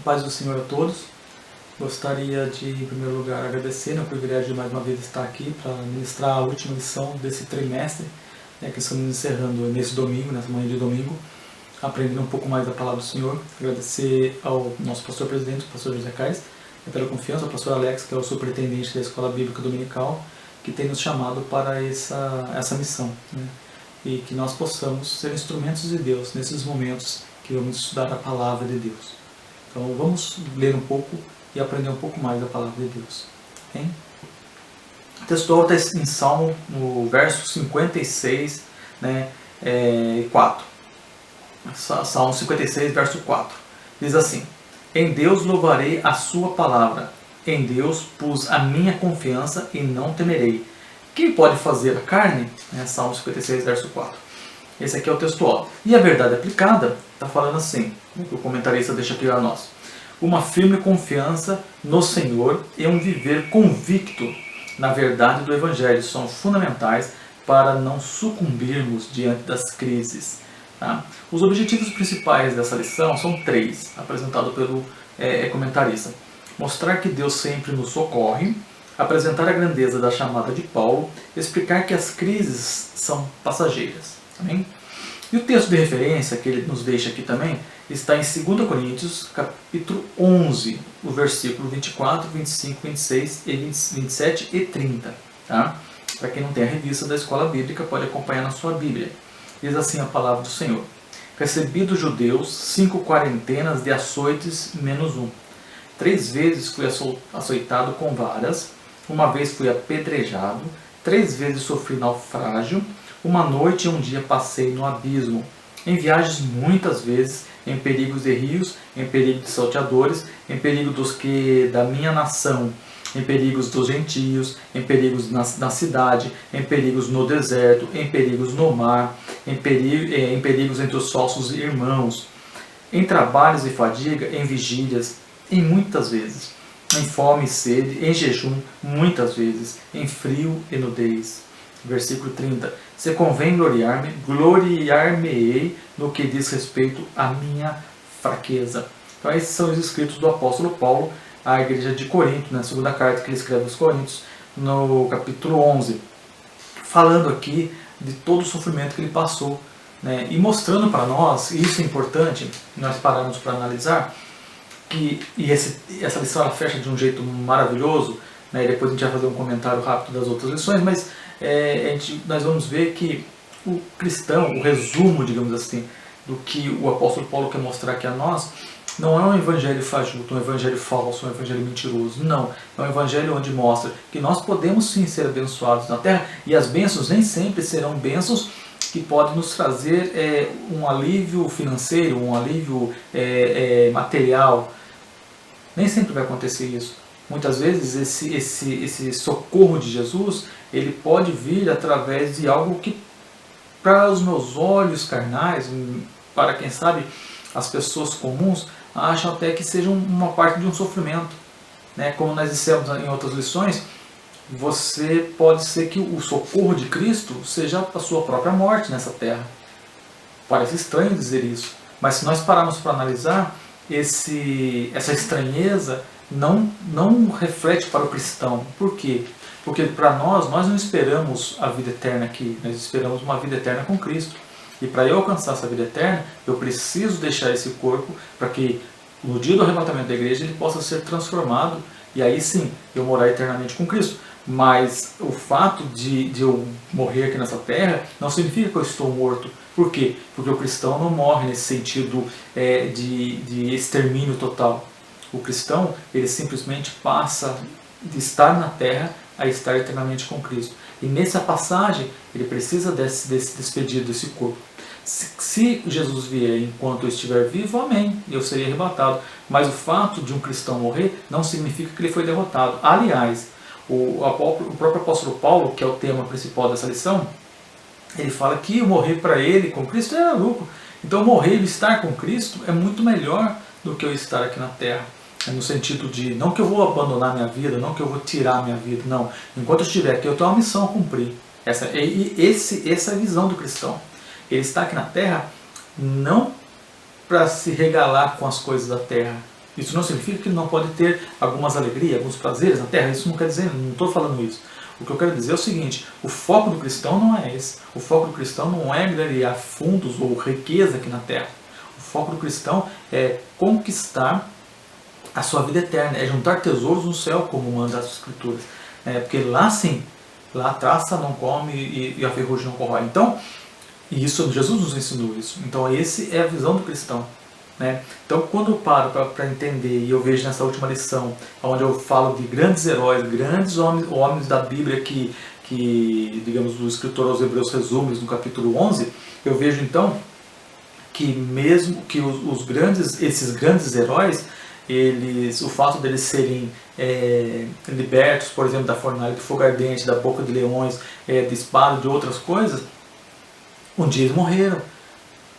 Paz do Senhor a todos. Gostaria de, em primeiro lugar, agradecer o privilégio de mais uma vez estar aqui para ministrar a última lição desse trimestre, que estamos encerrando nesse domingo, nessa manhã de domingo, aprendendo um pouco mais da palavra do Senhor. Agradecer ao nosso pastor presidente, o pastor José Caires, pela confiança, ao pastor Alex, que é o superintendente da Escola Bíblica Dominical, que tem nos chamado para essa missão, e que nós possamos ser instrumentos de Deus nesses momentos que vamos estudar a palavra de Deus. Então vamos ler um pouco e aprender um pouco mais da palavra de Deus. Okay? O texto está em Salmo, no verso 56, 4. Salmo 56, verso 4. Diz assim: Em Deus louvarei a sua palavra, em Deus pus a minha confiança e não temerei. Quem pode fazer a carne? Salmo 56, verso 4. Esse aqui é o textual. E a verdade aplicada está falando assim, que o comentarista deixa aqui a nós. Uma firme confiança no Senhor e um viver convicto na verdade do Evangelho são fundamentais para não sucumbirmos diante das crises. Tá? Os objetivos principais dessa lição são 3, apresentados pelo comentarista. Mostrar que Deus sempre nos socorre, apresentar a grandeza da chamada de Paulo, explicar que as crises são passageiras. Amém? E o texto de referência que ele nos deixa aqui também está em 2 Coríntios, capítulo 11, o versículo 24, 25, 26, 27 e 30. Tá? Para quem não tem a revista da Escola Bíblica, pode acompanhar na sua Bíblia. Diz assim a palavra do Senhor: Recebi dos judeus 5 quarentenas de açoites menos 1. 3 vezes fui açoitado com varas, uma vez fui apedrejado, 3 vezes sofri naufrágio, uma noite e um dia passei no abismo, em viagens muitas vezes, em perigos de rios, em perigo de salteadores, em perigo dos que da minha nação, em perigos dos gentios, em perigos na cidade, em perigos no deserto, em perigos no mar, em perigos entre os falsos irmãos, em trabalhos e fadiga, em vigílias, em muitas vezes, em fome e sede, em jejum, muitas vezes, em frio e nudez. Versículo 30. Se convém gloriar-me, gloriar-me-ei no que diz respeito à minha fraqueza. Então esses são os escritos do apóstolo Paulo à igreja de Corinto, na segunda carta que ele escreve aos Coríntios, no capítulo 11. Falando aqui de todo o sofrimento que ele passou, e mostrando para nós, e isso é importante, nós pararmos para analisar, essa lição ela fecha de um jeito maravilhoso, e depois a gente vai fazer um comentário rápido das outras lições, mas nós vamos ver que o cristão, o resumo, digamos assim, do que o apóstolo Paulo quer mostrar aqui a nós, não é um evangelho fajuto, um evangelho falso, um evangelho mentiroso, não. É um evangelho onde mostra que nós podemos sim ser abençoados na terra, e as bênçãos nem sempre serão bênçãos que podem nos trazer um alívio financeiro, um alívio material. Nem sempre vai acontecer isso. Muitas vezes esse socorro de Jesus, ele pode vir através de algo que, para os meus olhos carnais, para quem sabe as pessoas comuns, acham até que seja uma parte de um sofrimento. Como nós dissemos em outras lições, você pode ser que o socorro de Cristo seja a sua própria morte nessa terra. Parece estranho dizer isso, mas se nós pararmos para analisar, essa estranheza não reflete para o cristão. Por quê? Porque para nós não esperamos a vida eterna aqui, nós esperamos uma vida eterna com Cristo. E para eu alcançar essa vida eterna, eu preciso deixar esse corpo para que no dia do arrebatamento da igreja ele possa ser transformado, e aí sim eu morar eternamente com Cristo. Mas o fato de eu morrer aqui nessa terra não significa que eu estou morto. Por quê? Porque o cristão não morre nesse sentido de extermínio total. O cristão, ele simplesmente passa de estar na terra a estar eternamente com Cristo. E nessa passagem, ele precisa desse despedir desse corpo. Se Jesus vier enquanto eu estiver vivo, amém, eu seria arrebatado. Mas o fato de um cristão morrer não significa que ele foi derrotado. Aliás, o próprio apóstolo Paulo, que é o tema principal dessa lição, ele fala que morrer para ele com Cristo é lucro. Então morrer e estar com Cristo é muito melhor do que eu estar aqui na terra. No sentido de, não que eu vou abandonar minha vida, não que eu vou tirar minha vida, não. Enquanto eu estiver aqui, eu tenho uma missão a cumprir. Essa é a visão do cristão. Ele está aqui na terra não para se regalar com as coisas da terra, Isso não significa que ele não pode ter algumas alegrias, alguns prazeres na terra. Isso não quer dizer, não estou falando isso. O que eu quero dizer é o seguinte: o foco do cristão não é esse. O foco do cristão não é ganhar fundos ou riqueza aqui na terra. O foco do cristão é conquistar a sua vida eterna, é juntar tesouros no céu, como manda as Escrituras. Porque lá sim, lá a traça não come e a ferrugem não corrói. Então, e isso, Jesus nos ensinou isso. Então, essa é a visão do cristão. Então, quando eu paro para entender, e eu vejo nessa última lição, onde eu falo de grandes heróis, grandes homens da Bíblia que digamos, o escritor aos Hebreus resume no capítulo 11, eu vejo então que mesmo que esses grandes heróis, o fato deles serem libertos, por exemplo, da fornalha de fogo ardente, da boca de leões, de espada, de outras coisas, um dia eles morreram,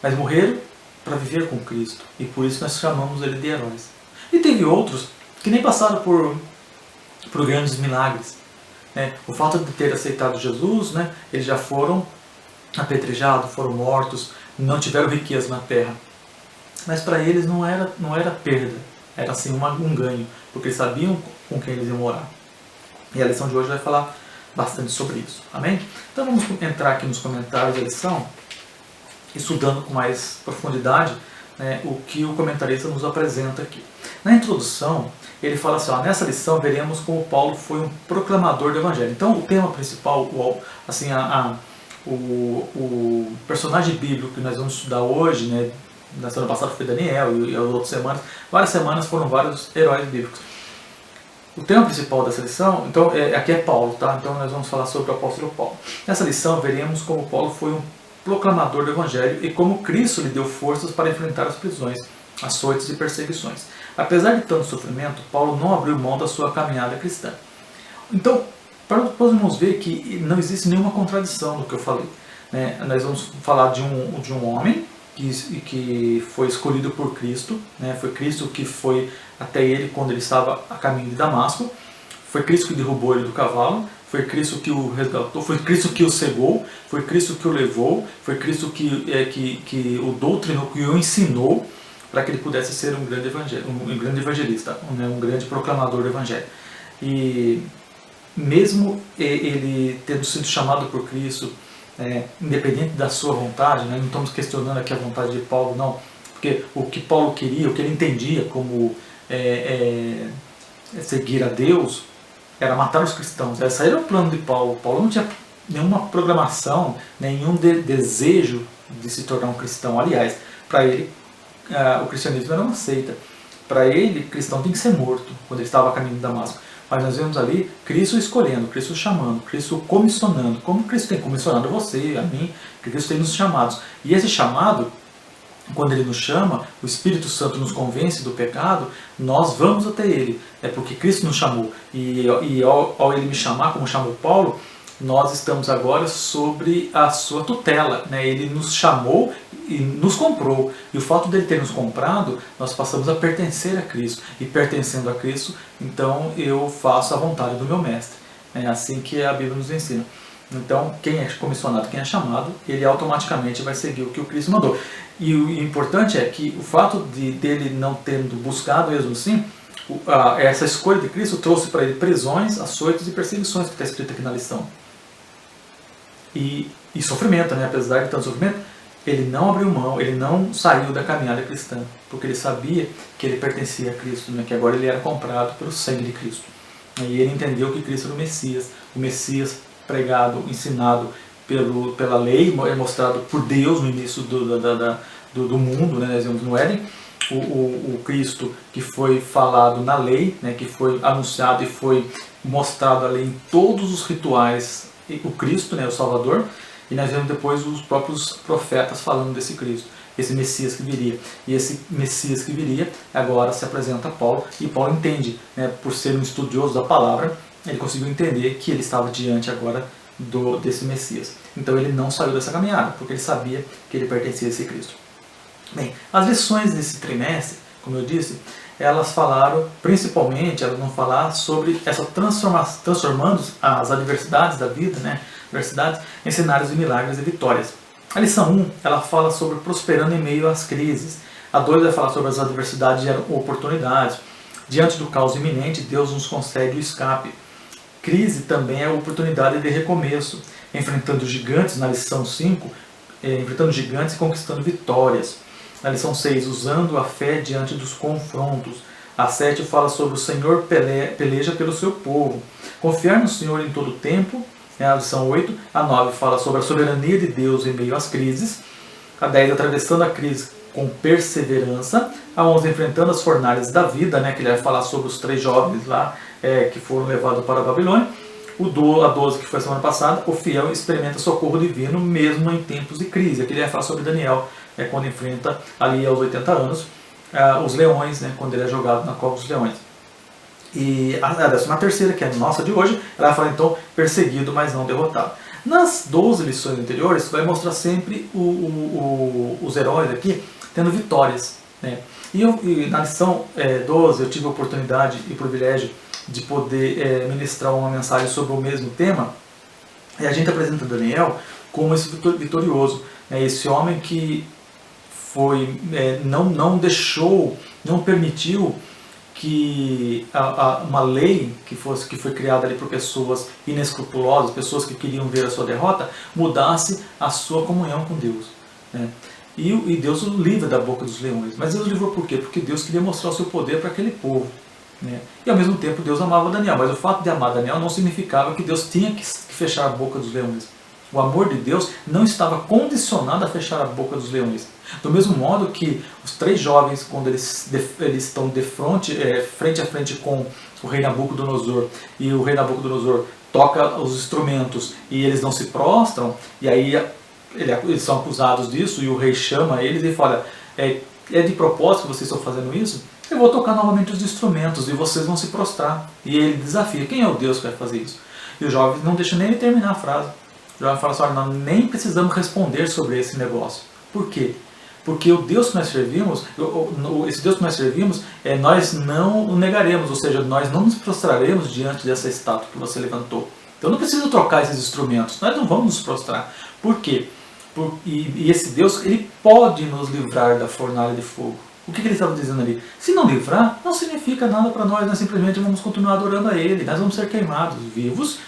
mas morreram para viver com Cristo, e por isso nós chamamos ele de heróis. E teve outros que nem passaram por grandes milagres. O fato de ter aceitado Jesus, eles já foram apedrejados, foram mortos, não tiveram riqueza na terra. Mas para eles não era perda, era assim um ganho, porque eles sabiam com quem eles iam morar. E a lição de hoje vai falar bastante sobre isso. Amém? Então vamos entrar aqui nos comentários da lição, estudando com mais profundidade o que o comentarista nos apresenta aqui. Na introdução, ele fala assim: nessa lição veremos como Paulo foi um proclamador do Evangelho. Então o tema principal, assim, o personagem bíblico que nós vamos estudar hoje, na semana passada foi Daniel, e as outras semanas, várias semanas foram vários heróis bíblicos. O tema principal dessa lição, então, aqui é Paulo, tá? Então nós vamos falar sobre o apóstolo Paulo. Nessa lição veremos como Paulo foi um proclamador do Evangelho e como Cristo lhe deu forças para enfrentar as prisões, açoites e perseguições. Apesar de tanto sofrimento, Paulo não abriu mão da sua caminhada cristã. Então, podemos ver que não existe nenhuma contradição no que eu falei. Nós vamos falar de um homem que foi escolhido por Cristo, foi Cristo que foi até ele quando ele estava a caminho de Damasco, foi Cristo que derrubou ele do cavalo, foi Cristo que o resgatou, foi Cristo que o cegou, foi Cristo que o levou, foi Cristo que o doutrinou, que o ensinou para que ele pudesse ser um grande evangelista, um grande proclamador do Evangelho. E mesmo ele tendo sido chamado por Cristo, independente da sua vontade, não estamos questionando aqui a vontade de Paulo, não, porque o que Paulo queria, o que ele entendia como seguir a Deus, era matar os cristãos. Esse era o plano de Paulo. Paulo não tinha nenhuma programação, nenhum desejo de se tornar um cristão. Aliás, para ele, o cristianismo era uma seita. Para ele, cristão tem que ser morto, quando ele estava a caminho de Damasco. Mas nós vemos ali Cristo escolhendo, Cristo chamando, Cristo comissionando, como Cristo tem comissionado você, a mim, que Cristo tem nos chamados. E esse chamado, quando Ele nos chama, o Espírito Santo nos convence do pecado, nós vamos até Ele. É porque Cristo nos chamou. E ao Ele me chamar, como chamou Paulo, nós estamos agora sobre a sua tutela. Ele nos chamou e nos comprou. E o fato dele ter nos comprado, nós passamos a pertencer a Cristo. E pertencendo a Cristo, então eu faço a vontade do meu mestre. É assim que a Bíblia nos ensina. Então, quem é comissionado, quem é chamado, ele automaticamente vai seguir o que o Cristo mandou. E o importante é que o fato dele não tendo buscado mesmo assim, essa escolha de Cristo trouxe para ele prisões, açoites e perseguições, que está escrito aqui na lição. E sofrimento, apesar de tanto sofrimento, ele não abriu mão, ele não saiu da caminhada cristã, porque ele sabia que ele pertencia a Cristo, que agora ele era comprado pelo sangue de Cristo. E ele entendeu que Cristo era o Messias pregado, ensinado pela lei, mostrado por Deus no início do mundo, nós vemos no Éden, o Cristo que foi falado na lei, que foi anunciado e foi mostrado ali em todos os rituais, o Cristo, o Salvador, e nós vemos depois os próprios profetas falando desse Cristo, esse Messias que viria. E esse Messias que viria agora se apresenta a Paulo, e Paulo entende, por ser um estudioso da palavra, ele conseguiu entender que ele estava diante agora desse Messias. Então ele não saiu dessa caminhada, porque ele sabia que ele pertencia a esse Cristo. Bem, as lições desse trimestre, como eu disse, elas falaram, principalmente, elas vão falar sobre essa transformando as adversidades da vida, adversidades, em cenários de milagres e vitórias. A lição 1, ela fala sobre prosperando em meio às crises. A 2 vai falar sobre as adversidades e oportunidades. Diante do caos iminente, Deus nos concede o escape. Crise também é oportunidade de recomeço. Enfrentando gigantes, na lição 5, enfrentando gigantes e conquistando vitórias. Na lição 6, usando a fé diante dos confrontos. A 7 fala sobre o Senhor peleja pelo seu povo. Confiar no Senhor em todo tempo. A lição 8. A 9 fala sobre a soberania de Deus em meio às crises. A 10, atravessando a crise com perseverança. A 11, enfrentando as fornalhas da vida, que ele vai falar sobre os 3 jovens lá que foram levados para a Babilônia. A 12, que foi a semana passada, o fiel experimenta socorro divino mesmo em tempos de crise. Aqui ele vai falar sobre Daniel, quando enfrenta ali aos 80 anos os leões, quando ele é jogado na cova dos leões. E a 13ª, que é a nossa de hoje, ela vai falar então perseguido, mas não derrotado. Nas 12 lições anteriores, vai mostrar sempre os heróis aqui tendo vitórias. E na lição 12 eu tive a oportunidade e privilégio de poder ministrar uma mensagem sobre o mesmo tema. E a gente apresenta Daniel como esse vitorioso, esse homem que foi, não deixou, não permitiu que uma lei que foi criada ali por pessoas inescrupulosas, pessoas que queriam ver a sua derrota, mudasse a sua comunhão com Deus. E Deus o livra da boca dos leões. Mas Deus o livrou por quê? Porque Deus queria mostrar o seu poder para aquele povo. E ao mesmo tempo Deus amava Daniel. Mas o fato de amar Daniel não significava que Deus tinha que fechar a boca dos leões. O amor de Deus não estava condicionado a fechar a boca dos leões. Do mesmo modo que os 3 jovens, quando eles estão frente a frente com o rei Nabucodonosor, e o rei Nabucodonosor toca os instrumentos e eles não se prostram, e aí eles são acusados disso, e o rei chama eles e fala: é de propósito que vocês estão fazendo isso? Eu vou tocar novamente os instrumentos e vocês vão se prostrar. E ele desafia: quem é o Deus que vai fazer isso? E os jovens não deixam nem ele terminar a frase. O jovem fala assim: olha, nós nem precisamos responder sobre esse negócio. Por quê? Porque o Deus que nós servimos, esse Deus que nós servimos, nós não o negaremos, ou seja, nós não nos prostraremos diante dessa estátua que você levantou. Então não precisa trocar esses instrumentos, nós não vamos nos prostrar. Por quê? E esse Deus, ele pode nos livrar da fornalha de fogo. O que ele estava dizendo ali? Se não livrar, não significa nada para nós, nós simplesmente vamos continuar adorando a Ele. Nós vamos ser queimados vivos,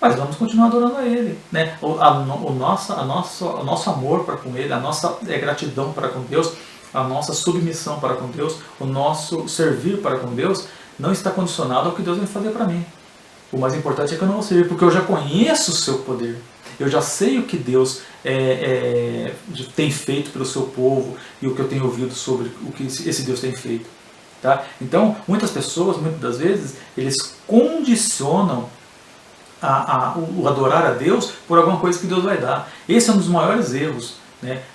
mas vamos continuar adorando a Ele. O nosso amor para com Ele, a nossa gratidão para com Deus, a nossa submissão para com Deus, o nosso servir para com Deus, não está condicionado ao que Deus vai fazer para mim. O mais importante é que eu não vou servir, porque eu já conheço o seu poder. Eu já sei o que Deus tem feito pelo seu povo e o que eu tenho ouvido sobre o que esse Deus tem feito. Tá? Então, muitas pessoas, muitas das vezes, eles condicionam o adorar a Deus por alguma coisa que Deus vai dar. Esse é um dos maiores erros.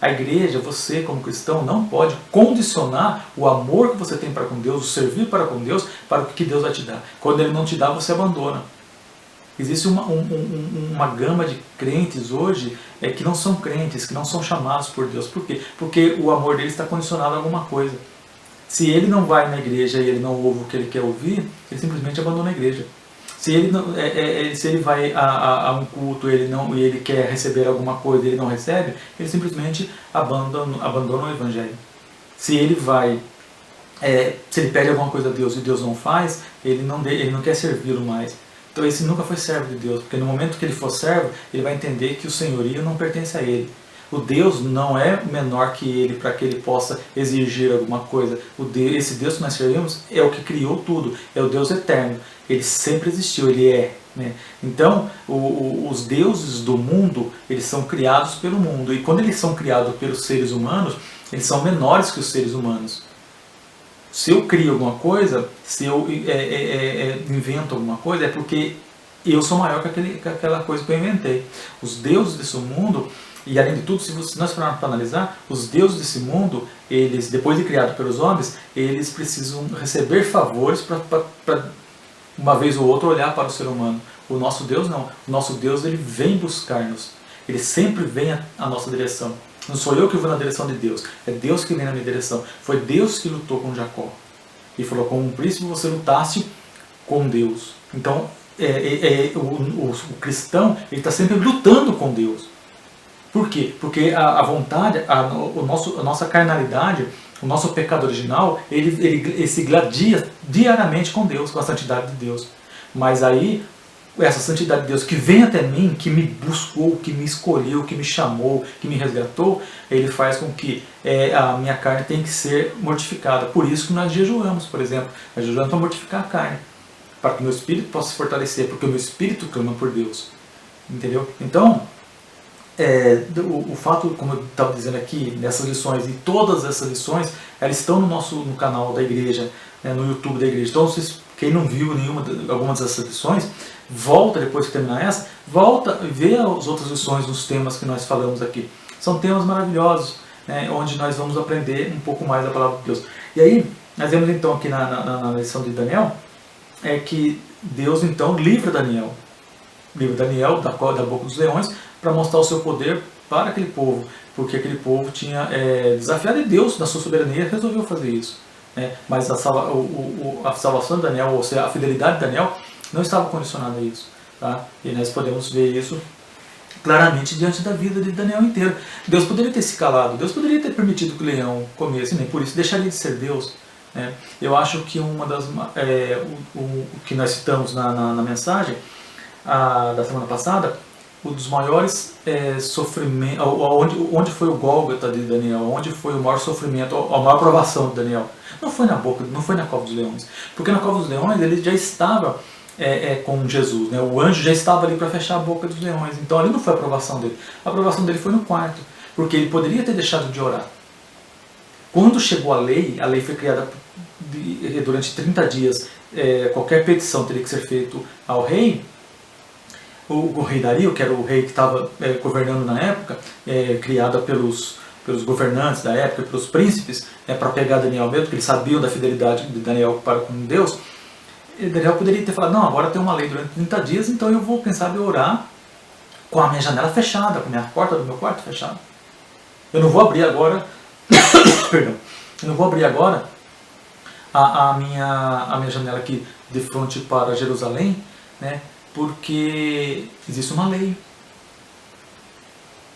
A igreja, você como cristão, não pode condicionar o amor que você tem para com Deus, o servir para com Deus, para o que Deus vai te dar. Quando Ele não te dá, você abandona. Existe uma gama de crentes hoje que não são crentes, que não são chamados por Deus. Por quê? Porque o amor deles está condicionado a alguma coisa. Se ele não vai na igreja e ele não ouve o que ele quer ouvir, ele simplesmente abandona a igreja. Se ele vai a um culto e ele quer receber alguma coisa e ele não recebe, ele simplesmente abandona o evangelho. Se ele pede alguma coisa a Deus e Deus não faz, ele não quer servi-lo mais. Então esse nunca foi servo de Deus, porque no momento que ele for servo, ele vai entender que o senhorio não pertence a ele. O Deus não é menor que ele para que ele possa exigir alguma coisa. Esse Deus que nós servimos é o que criou tudo, é o Deus eterno. Ele sempre existiu, ele é. Então, os deuses do mundo, eles são criados pelo mundo. E quando eles são criados pelos seres humanos, eles são menores que os seres humanos. Se eu crio alguma coisa, se eu invento alguma coisa, é porque eu sou maior que aquela coisa que eu inventei. Os deuses desse mundo, e além de tudo, se nós formos para analisar, os deuses desse mundo, eles, depois de criados pelos homens, eles precisam receber favores para uma vez ou outra olhar para o ser humano. O nosso Deus não. O nosso Deus, ele vem buscar-nos. Ele sempre vem à nossa direção. Não sou eu que vou na direção de Deus, é Deus que vem na minha direção. Foi Deus que lutou com Jacó. E falou: como um príncipe você lutasse com Deus. Então, o cristão está sempre lutando com Deus. Por quê? Porque a vontade, a nossa carnalidade, O nosso pecado original, ele se gladia diariamente com Deus, com a santidade de Deus. Mas aí, essa santidade de Deus que vem até mim, que me buscou, que me escolheu, que me chamou, que me resgatou, ele faz com que a minha carne tenha que ser mortificada. Por isso que nós jejuamos, por exemplo. Nós jejuamos para mortificar a carne, para que o meu espírito possa se fortalecer, porque o meu espírito clama por Deus. Entendeu? Então, o fato, como eu estava dizendo aqui, nessas lições, e todas essas lições, elas estão no canal da igreja, no YouTube da igreja. Então, quem não viu algumas dessas lições, volta depois que terminar essa, volta e vê as outras lições dos temas que nós falamos aqui. São temas maravilhosos, né, onde nós vamos aprender um pouco mais da palavra de Deus. E aí, nós vemos então aqui na lição de Daniel, que Deus então livra Daniel da boca dos leões, para mostrar o seu poder para aquele povo, porque aquele povo tinha desafiado, e Deus, na sua soberania, resolveu fazer isso. Mas a salvação de Daniel, ou seja, a fidelidade de Daniel, não estava condicionada a isso. Tá? E nós podemos ver isso claramente diante da vida de Daniel inteiro. Deus poderia ter se calado, Deus poderia ter permitido que o leão comesse, nem por isso deixaria de ser Deus. Eu acho que o que nós citamos na mensagem da semana passada, um dos maiores sofrimentos, onde foi o Gólgota de Daniel, onde foi o maior sofrimento, a maior provação de Daniel, não foi na cova dos leões, porque na cova dos leões ele já estava com Jesus, né? O anjo já estava ali para fechar a boca dos leões, então ali não foi a aprovação dele. A aprovação dele foi no quarto, porque ele poderia ter deixado de orar. Quando chegou a lei foi criada durante 30 dias, qualquer petição teria que ser feita ao rei. O rei Dario, que era o rei que estava governando na época, criada pelos governantes da época, pelos príncipes, para pegar Daniel mesmo, porque eles sabiam da fidelidade de Daniel para com Deus. E Daniel poderia ter falado, não, agora tem uma lei durante 30 dias, então eu vou pensar em orar com a minha janela fechada, com a minha porta do meu quarto fechada. Eu não vou abrir agora, perdão, eu não vou abrir agora a minha janela aqui de frente para Jerusalém, né? Porque existe uma lei.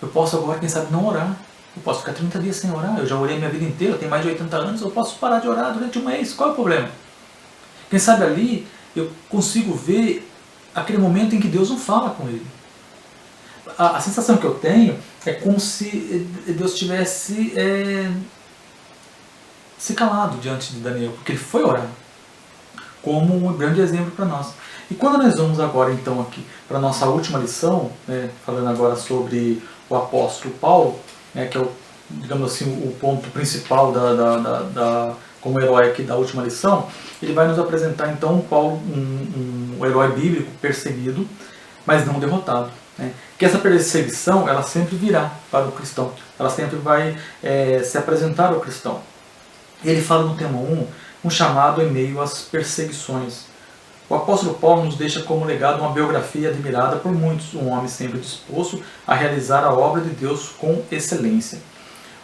Eu posso agora, quem sabe, não orar. Eu posso ficar 30 dias sem orar. Eu já orei minha vida inteira, eu tenho mais de 80 anos, eu posso parar de orar durante um mês. Qual é o problema? Quem sabe ali eu consigo ver aquele momento em que Deus não fala com ele. A sensação que eu tenho é como se Deus tivesse se calado diante de Daniel, porque ele foi orar, como um grande exemplo para nós. E quando nós vamos agora então aqui para a nossa última lição, falando agora sobre o apóstolo Paulo, que é digamos assim, o ponto principal como herói aqui da última lição, ele vai nos apresentar então Paulo, um herói bíblico perseguido, mas não derrotado. Que essa perseguição ela sempre virá para o cristão, ela sempre vai se apresentar ao cristão. E ele fala no tema 1, um chamado em meio às perseguições. O apóstolo Paulo nos deixa como legado uma biografia admirada por muitos, um homem sempre disposto a realizar a obra de Deus com excelência.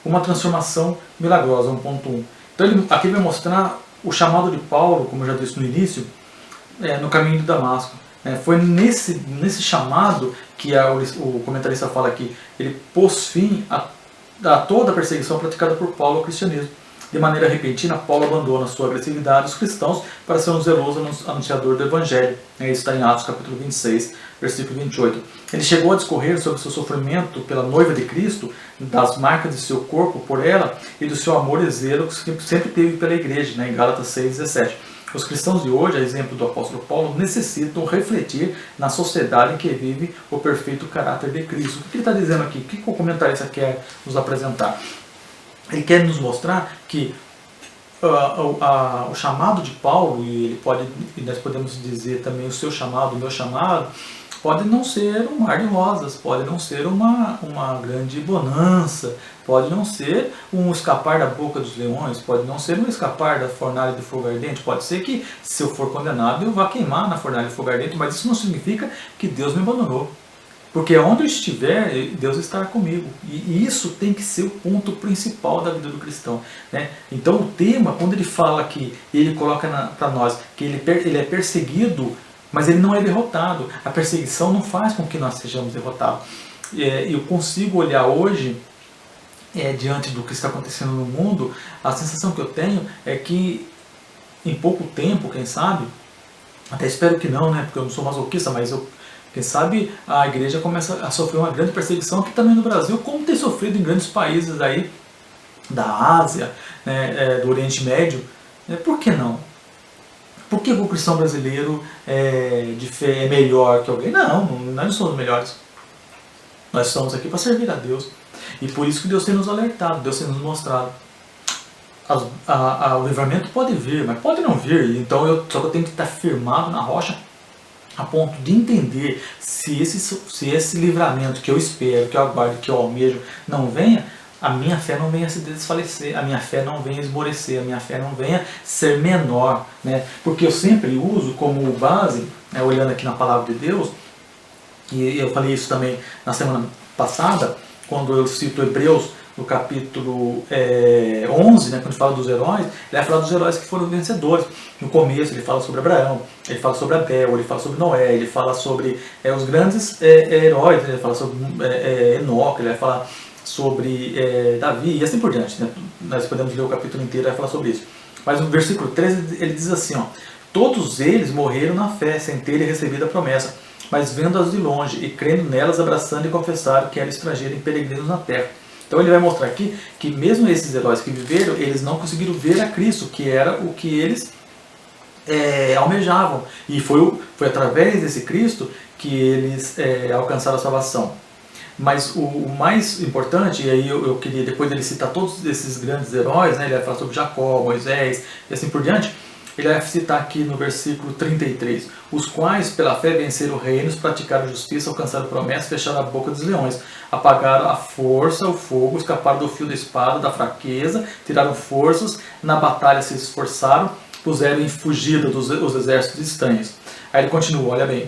Uma transformação milagrosa, 1.1. Então ele aqui vai mostrar o chamado de Paulo, como eu já disse no início, no caminho de Damasco. Foi nesse chamado que o comentarista fala aqui, ele pôs fim a toda a perseguição praticada por Paulo ao cristianismo. De maneira repentina, Paulo abandona sua agressividade aos cristãos para ser um zeloso anunciador do Evangelho. Isso está em Atos capítulo 26, versículo 28. Ele chegou a discorrer sobre seu sofrimento pela noiva de Cristo, das marcas de seu corpo por ela e do seu amor e zelo que sempre teve pela igreja, em Gálatas 6,17. Os cristãos de hoje, a exemplo do apóstolo Paulo, necessitam refletir na sociedade em que vive o perfeito caráter de Cristo. O que ele está dizendo aqui? O que o comentarista quer nos apresentar? Ele quer nos mostrar que o chamado de Paulo, e nós podemos dizer também o seu chamado, o meu chamado, pode não ser um mar de rosas, pode não ser uma grande bonança, pode não ser um escapar da boca dos leões, pode não ser um escapar da fornalha de fogo ardente, pode ser que se eu for condenado eu vá queimar na fornalha de fogo ardente, mas isso não significa que Deus me abandonou. Porque onde eu estiver, Deus estará comigo. E isso tem que ser o ponto principal da vida do cristão. Então o tema, quando ele fala que ele coloca para nós que ele é perseguido, mas ele não é derrotado. A perseguição não faz com que nós sejamos derrotados. Eu consigo olhar hoje diante do que está acontecendo no mundo, a sensação que eu tenho é que em pouco tempo, quem sabe, até espero que não, né, porque eu não sou masoquista, mas quem sabe a igreja começa a sofrer uma grande perseguição aqui também no Brasil, como tem sofrido em grandes países aí da Ásia, né, do Oriente Médio. Por que não? Por que o cristão brasileiro de fé é melhor que alguém? Não, nós não somos melhores. Nós estamos aqui para servir a Deus. E por isso que Deus tem nos alertado, Deus tem nos mostrado. O livramento pode vir, mas pode não vir. Então só que eu tenho que estar firmado na rocha a ponto de entender se esse livramento que eu espero, que eu aguardo, que eu almejo, não venha, a minha fé não venha se desfalecer, a minha fé não venha esmorecer, a minha fé não venha ser menor. Né? Porque eu sempre uso como base, olhando aqui na palavra de Deus, e eu falei isso também na semana passada, quando eu cito Hebreus, no capítulo 11, né, quando ele fala dos heróis, ele vai falar dos heróis que foram vencedores. No começo ele fala sobre Abraão, ele fala sobre Abel, ele fala sobre Noé, ele fala sobre os grandes heróis, ele fala sobre Enoque, ele vai falar sobre Davi e assim por diante. Né? Nós podemos ler o capítulo inteiro e vai falar sobre isso. Mas no versículo 13 ele diz assim, todos eles morreram na fé, sem terem recebido a promessa, mas vendo-as de longe e crendo nelas, abraçando e confessaram que eram estrangeiros e peregrinos na terra. Então ele vai mostrar aqui que mesmo esses heróis que viveram, eles não conseguiram ver a Cristo, que era o que eles almejavam. E foi através desse Cristo que eles alcançaram a salvação. Mas o mais importante, e aí eu queria, depois dele citar todos esses grandes heróis, né, ele vai falar sobre Jacó, Moisés e assim por diante, ele vai citar aqui no versículo 33, os quais pela fé venceram reinos, praticaram justiça, alcançaram promessas, fecharam a boca dos leões, apagaram a força, o fogo, escaparam do fio da espada, da fraqueza, tiraram forças, na batalha se esforçaram, puseram em fugida os exércitos estranhos. Aí ele continua, olha bem.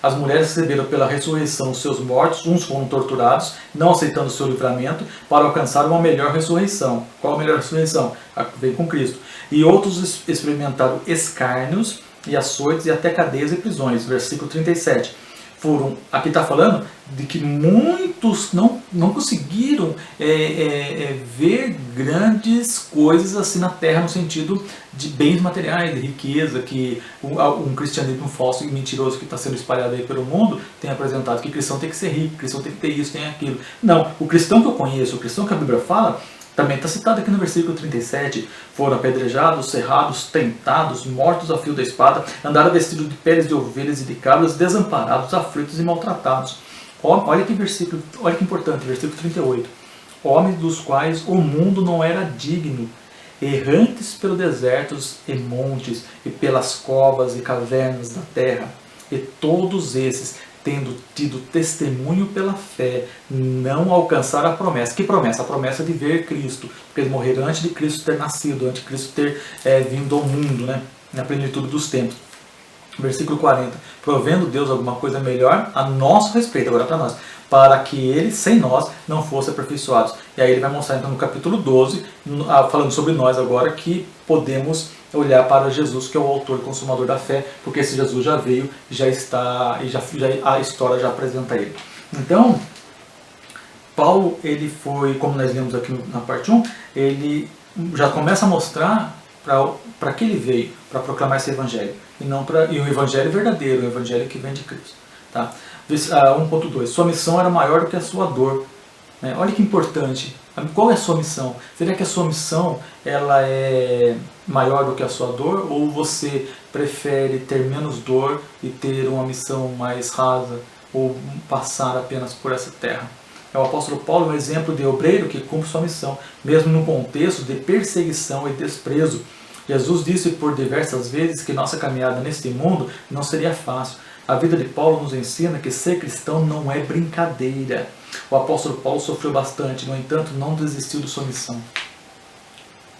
As mulheres receberam pela ressurreição os seus mortos, uns foram torturados, não aceitando o seu livramento, para alcançar uma melhor ressurreição. Qual a melhor ressurreição? A que vem com Cristo. E outros experimentaram escárnios e açoites e até cadeias e prisões. Versículo 37. Aqui está falando de que muitos não conseguiram ver grandes coisas assim na terra, no sentido de bens materiais, de riqueza, que um cristianismo falso e mentiroso que está sendo espalhado aí pelo mundo tem apresentado que cristão tem que ser rico, cristão tem que ter isso, tem aquilo. Não, o cristão que eu conheço, o cristão que a Bíblia fala, também está citado aqui no versículo 37, foram apedrejados, cerrados, tentados, mortos a fio da espada, andaram vestidos de peles de ovelhas e de cabras, desamparados, aflitos e maltratados. Olha que versículo, olha que importante, versículo 38. Homens dos quais o mundo não era digno, errantes pelos desertos e montes, e pelas covas e cavernas da terra. E todos esses, tendo tido testemunho pela fé, não alcançaram a promessa. Que promessa? A promessa de ver Cristo. Porque eles morreram antes de Cristo ter nascido, antes de Cristo ter vindo ao mundo, né? Na plenitude dos tempos. Versículo 40. Provendo Deus alguma coisa melhor a nosso respeito, agora para nós, para que ele, sem nós, não fosse aperfeiçoados. E aí ele vai mostrar então no capítulo 12, falando sobre nós agora, que podemos olhar para Jesus, que é o autor e consumador da fé, porque esse Jesus já veio, já está, e a história já apresenta ele. Então, Paulo, ele foi, como nós lemos aqui na parte 1, ele já começa a mostrar para que ele veio, para proclamar esse evangelho, e o evangelho verdadeiro, o evangelho que vem de Cristo. Tá? 1.2, sua missão era maior do que a sua dor. Né? Olha que importante. Qual é a sua missão? Será que a sua missão ela é maior do que a sua dor? Ou você prefere ter menos dor e ter uma missão mais rasa? Ou passar apenas por essa terra? O apóstolo Paulo é um exemplo de obreiro que cumpre sua missão, mesmo num contexto de perseguição e desprezo. Jesus disse por diversas vezes que nossa caminhada neste mundo não seria fácil. A vida de Paulo nos ensina que ser cristão não é brincadeira. O apóstolo Paulo sofreu bastante, no entanto, não desistiu de sua missão.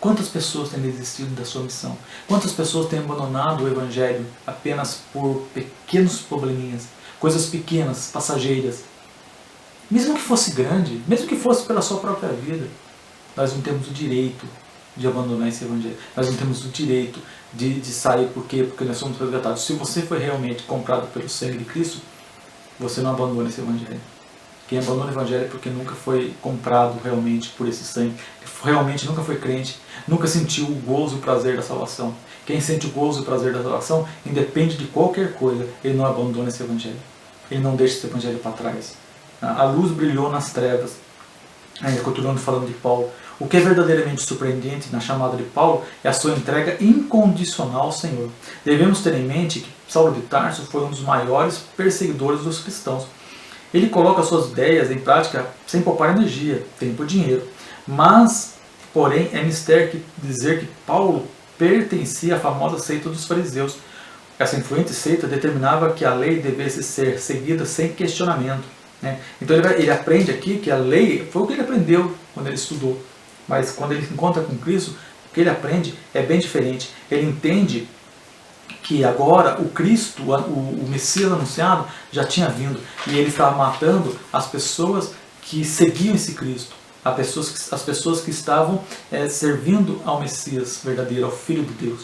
Quantas pessoas têm desistido da sua missão? Quantas pessoas têm abandonado o evangelho apenas por pequenos probleminhas, coisas pequenas, passageiras? Mesmo que fosse grande, mesmo que fosse pela sua própria vida, nós não temos o direito de abandonar esse evangelho. Nós não temos o direito de sair. Por quê? Porque nós somos resgatados. Se você foi realmente comprado pelo sangue de Cristo, você não abandona esse evangelho. Quem abandona o Evangelho é porque nunca foi comprado realmente por esse sangue, realmente nunca foi crente, nunca sentiu o gozo e o prazer da salvação. Quem sente o gozo e o prazer da salvação, independe de qualquer coisa, ele não abandona esse Evangelho. Ele não deixa esse Evangelho para trás. A luz brilhou nas trevas. Ainda continuando falando de Paulo. O que é verdadeiramente surpreendente na chamada de Paulo é a sua entrega incondicional ao Senhor. Devemos ter em mente que Saulo de Tarso foi um dos maiores perseguidores dos cristãos. Ele coloca suas ideias em prática sem poupar energia, tempo e dinheiro. Mas, porém, é mistério dizer que Paulo pertencia à famosa seita dos fariseus. Essa influente seita determinava que a lei devesse ser seguida sem questionamento. Então ele aprende aqui que a lei foi o que ele aprendeu quando ele estudou. Mas quando ele encontra com Cristo, o que ele aprende é bem diferente. Ele entende que agora o Cristo, o Messias anunciado, já tinha vindo. E ele estava matando as pessoas que seguiam esse Cristo. As pessoas que estavam servindo ao Messias verdadeiro, ao Filho de Deus.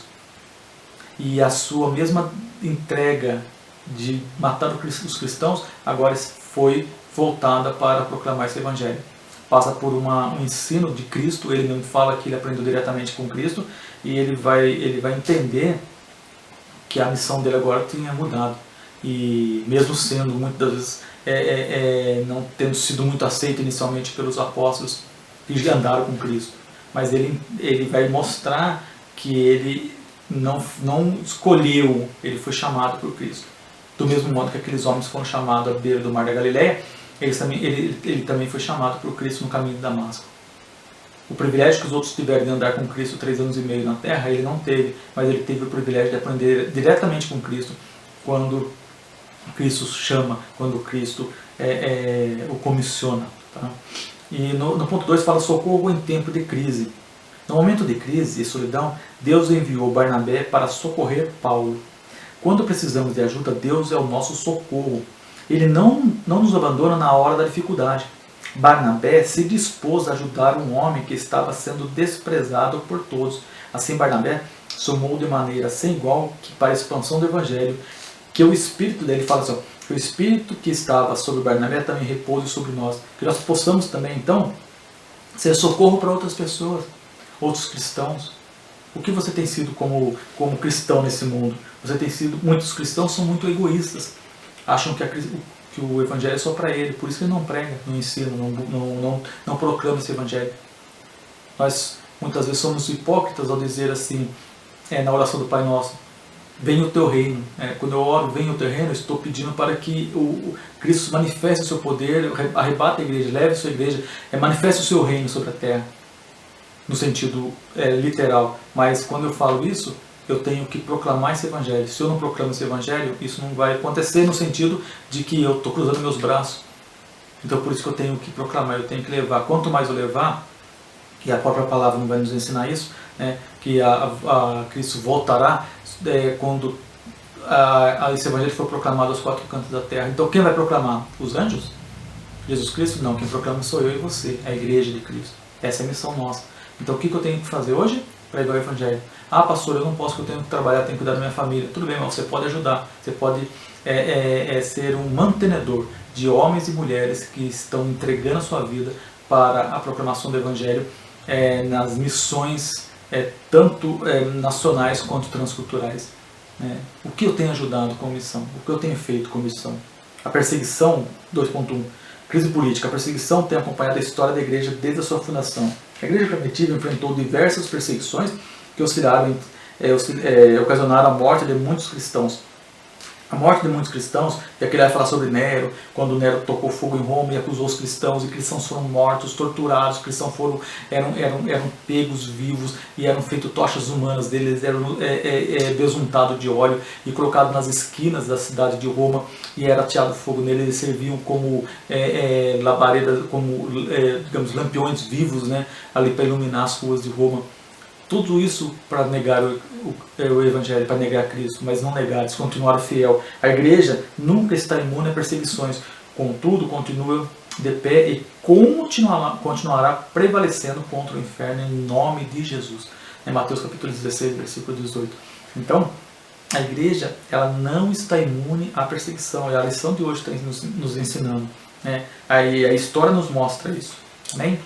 E a sua mesma entrega de matar os cristãos agora foi voltada para proclamar esse Evangelho. Passa por um ensino de Cristo, ele não fala que ele aprendeu diretamente com Cristo, e ele vai entender que a missão dele agora tinha mudado. E mesmo sendo muitas vezes não tendo sido muito aceito inicialmente pelos apóstolos que andaram com Cristo, mas ele vai mostrar que ele não escolheu, ele foi chamado por Cristo. Do mesmo modo que aqueles homens foram chamados à beira do mar da Galileia, ele também foi chamado por Cristo no caminho de Damasco. O privilégio que os outros tiveram de andar com Cristo 3 anos e meio na terra, ele não teve, mas ele teve o privilégio de aprender diretamente com Cristo quando Cristo chama, quando Cristo o comissiona. Tá? E no ponto 2 fala socorro em tempo de crise. No momento de crise e solidão, Deus enviou Barnabé para socorrer Paulo. Quando precisamos de ajuda, Deus é o nosso socorro. Ele não nos abandona na hora da dificuldade. Barnabé se dispôs a ajudar um homem que estava sendo desprezado por todos. Assim, Barnabé somou de maneira sem igual que para a expansão do Evangelho, que o Espírito dele fala assim, que o Espírito que estava sobre Barnabé também repouse sobre nós. Que nós possamos também, então, ser socorro para outras pessoas, outros cristãos. O que você tem sido como cristão nesse mundo? Muitos cristãos são muito egoístas, acham que o Evangelho é só para ele, por isso que ele não prega, não ensina, não proclama esse Evangelho. Nós muitas vezes somos hipócritas ao dizer assim, na oração do Pai Nosso, venha o teu reino. Quando eu oro, venha o teu reino, eu estou pedindo para que o Cristo manifeste o seu poder, arrebate a igreja, leve a sua igreja, manifeste o seu reino sobre a terra, no sentido literal. Mas quando eu falo isso, eu tenho que proclamar esse Evangelho. Se eu não proclamo esse Evangelho, isso não vai acontecer no sentido de que eu estou cruzando meus braços. Então por isso que eu tenho que proclamar, eu tenho que levar. Quanto mais eu levar, e a própria palavra não vai nos ensinar isso, que a Cristo voltará quando esse Evangelho for proclamado aos 4 cantos da terra. Então quem vai proclamar? Os anjos? Jesus Cristo? Não, quem proclama sou eu e você, a igreja de Cristo. Essa é a missão nossa. Então o que eu tenho que fazer hoje? Pregar o Evangelho. Ah, pastor, eu não posso porque eu tenho que trabalhar, tenho que cuidar da minha família. Tudo bem, mas você pode ajudar. Você pode ser um mantenedor de homens e mulheres que estão entregando a sua vida para a proclamação do Evangelho nas missões tanto nacionais quanto transculturais. O que eu tenho ajudado com missão? O que eu tenho feito com missão? A perseguição, 2.1, crise política. A perseguição tem acompanhado a história da igreja desde a sua fundação. A igreja primitiva enfrentou diversas perseguições que ocasionaram a morte de muitos cristãos. A morte de muitos cristãos, e aqui ele vai falar sobre Nero, quando Nero tocou fogo em Roma e acusou os cristãos, e cristãos foram mortos, torturados, cristãos eram pegos vivos e eram feitos tochas humanas deles, eram besuntados de óleo e colocados nas esquinas da cidade de Roma, e era ateado fogo neles, eles serviam como labaredas, como digamos, lampiões vivos, ali para iluminar as ruas de Roma. Tudo isso para negar o Evangelho, para negar Cristo, mas não negar, eles continuaram fiel. A igreja nunca está imune a perseguições, contudo, continua de pé e continuará prevalecendo contra o inferno em nome de Jesus. Em Mateus capítulo 16, versículo 18. Então, a igreja ela não está imune à perseguição, e a lição de hoje está nos ensinando. né? Aí a história nos mostra isso. Amém?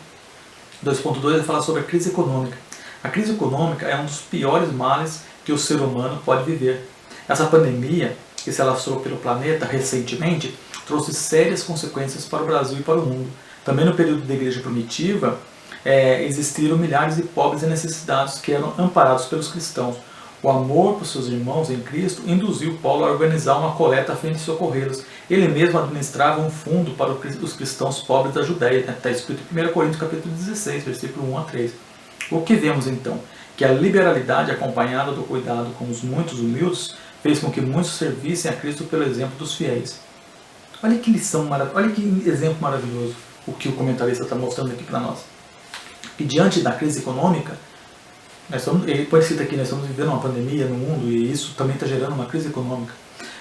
2.2 ele fala sobre a crise econômica. A crise econômica é um dos piores males que o ser humano pode viver. Essa pandemia, que se alastrou pelo planeta recentemente, trouxe sérias consequências para o Brasil e para o mundo. Também no período da Igreja Primitiva, existiram milhares de pobres e necessitados que eram amparados pelos cristãos. O amor por seus irmãos em Cristo induziu Paulo a organizar uma coleta a fim de socorrê-los. Ele mesmo administrava um fundo para os cristãos pobres da Judéia. Está escrito em 1 Coríntios capítulo 16, versículo 1 a 3. O que vemos então? Que a liberalidade acompanhada do cuidado com os muitos humildes fez com que muitos servissem a Cristo pelo exemplo dos fiéis. Olha que lição maravilhosa, olha que exemplo maravilhoso o que o comentarista está mostrando aqui para nós. Que diante da crise econômica, ele pode citar aqui, nós estamos vivendo uma pandemia no mundo e isso também está gerando uma crise econômica.